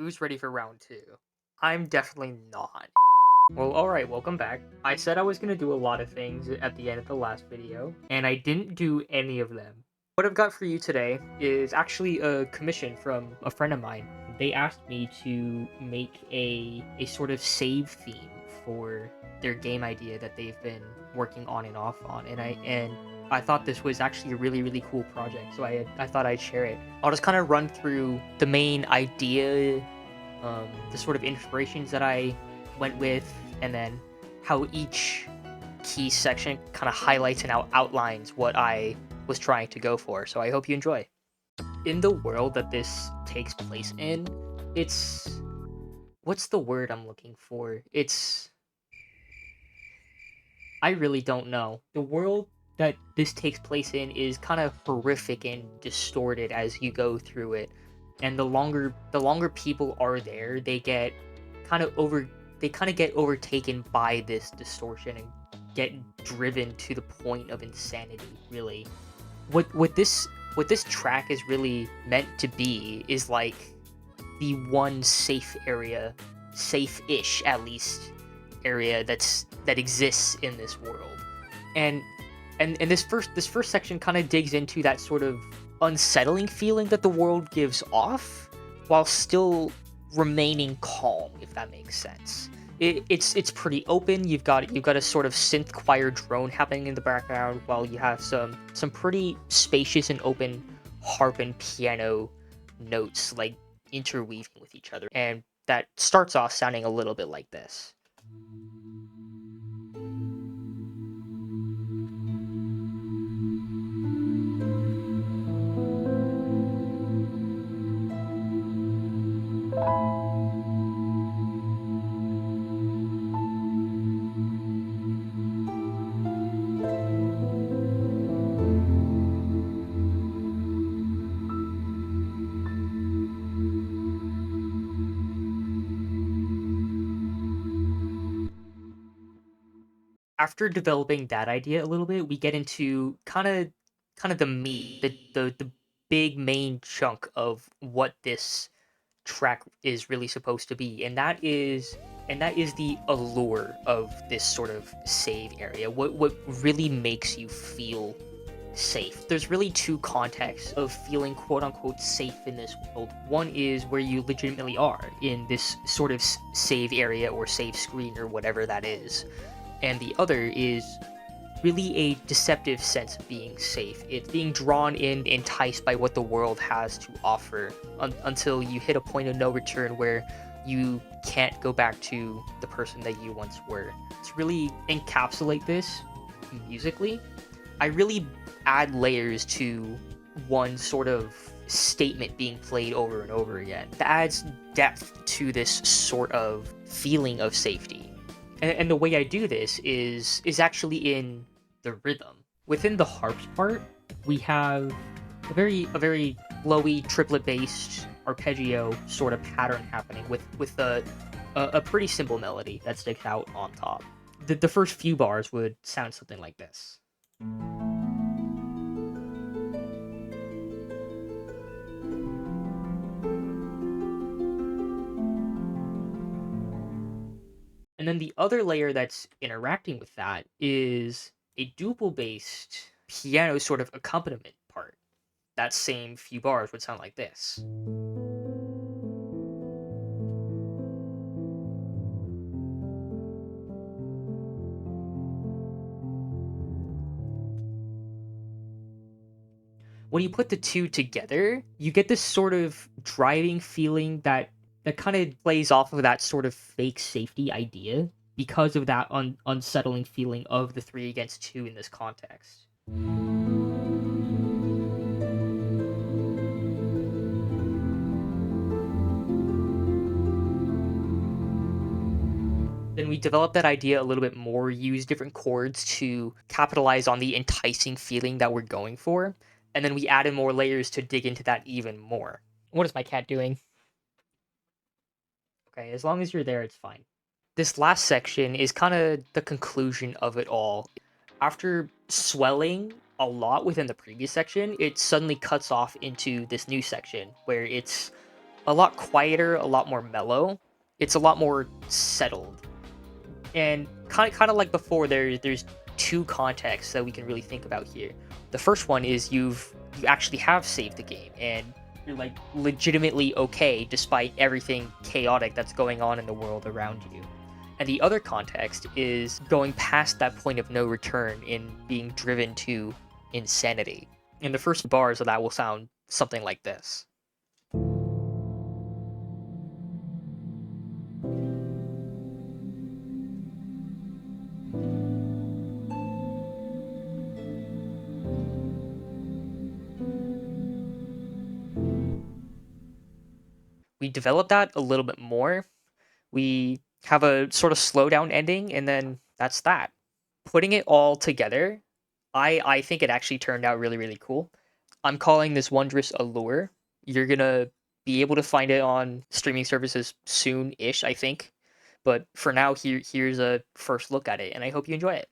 Who's ready for round two? I'm definitely not. Well, alright, welcome back. I said I was gonna do a lot of things at the end of the last video, and I didn't do any of them. What I've got for you today is actually a commission from a friend of mine. They asked me to make a sort of save theme for their game idea that they've been working on and off on, and I thought this was actually a really cool project, so I thought I'd share it. I'll just kind of run through the main idea, the sort of inspirations that I went with, and then how each key section kind of highlights and outlines what I was trying to go for. So I hope you enjoy. In the world that this takes place in, it's what's the word I'm looking for? I really don't know. The world that this takes place in is kind of horrific and distorted as you go through it. And the longer people are there, kind of over they kind of get overtaken by this distortion and get driven to the point of insanity, really. What this track is really meant to be is like the one safe area, safe-ish at least, area that exists in this world. And and this first section kind of digs into that sort of unsettling feeling that the world gives off while still remaining calm, if that makes sense. It's pretty open. You've got a sort of synth choir drone happening in the background while you have some pretty spacious and open harp and piano notes like interweaving with each other. And that starts off sounding a little bit like this. After developing that idea a little bit, we get into kind of the meat, the big main chunk of what this track is really supposed to be, and that is the allure of this sort of save area. What really makes you feel safe? There's really two contexts of feeling quote unquote safe in this world. One is where you legitimately are in this sort of save area or save screen or whatever that is, and the other is really a deceptive sense of being safe. It's being drawn in, enticed by what the world has to offer until you hit a point of no return where you can't go back to the person that you once were. To really encapsulate this musically, I really add layers to one sort of statement being played over and over again. That adds depth to this sort of feeling of safety. And the way I do this is actually in the rhythm. Within the harps part, we have a very flowy triplet based arpeggio sort of pattern happening with a pretty simple melody that sticks out on top. The first few bars would sound something like this. And then the other layer that's interacting with that is a duple based piano sort of accompaniment part. That same few bars would sound like this. When you put the two together, you get this sort of driving feeling that kind of plays off of that sort of fake safety idea because of that unsettling feeling of the three against two in this context. Then we develop that idea a little bit more, use different chords to capitalize on the enticing feeling that we're going for, and then we add in more layers to dig into that even more. What is my cat doing? Okay, as long as you're there, it's fine. This last section is kind of the conclusion of it all. After swelling a lot within the previous section, it suddenly cuts off into this new section where it's a lot quieter, a lot more mellow. It's a lot more settled. And kind of like before, there's two contexts that we can really think about here. The first one is you actually have saved the game and you're like legitimately okay despite everything chaotic that's going on in the world around you. And the other context is going past that point of no return in being driven to insanity. And the first bars of that will sound something like this. We develop that a little bit more. We have a sort of slowdown ending, and then that's that. Putting it all together, I think it actually turned out really, really cool. I'm calling this Wondrous Allure. You're gonna be able to find it on streaming services soon-ish, I think. But for now, here's a first look at it, and I hope you enjoy it.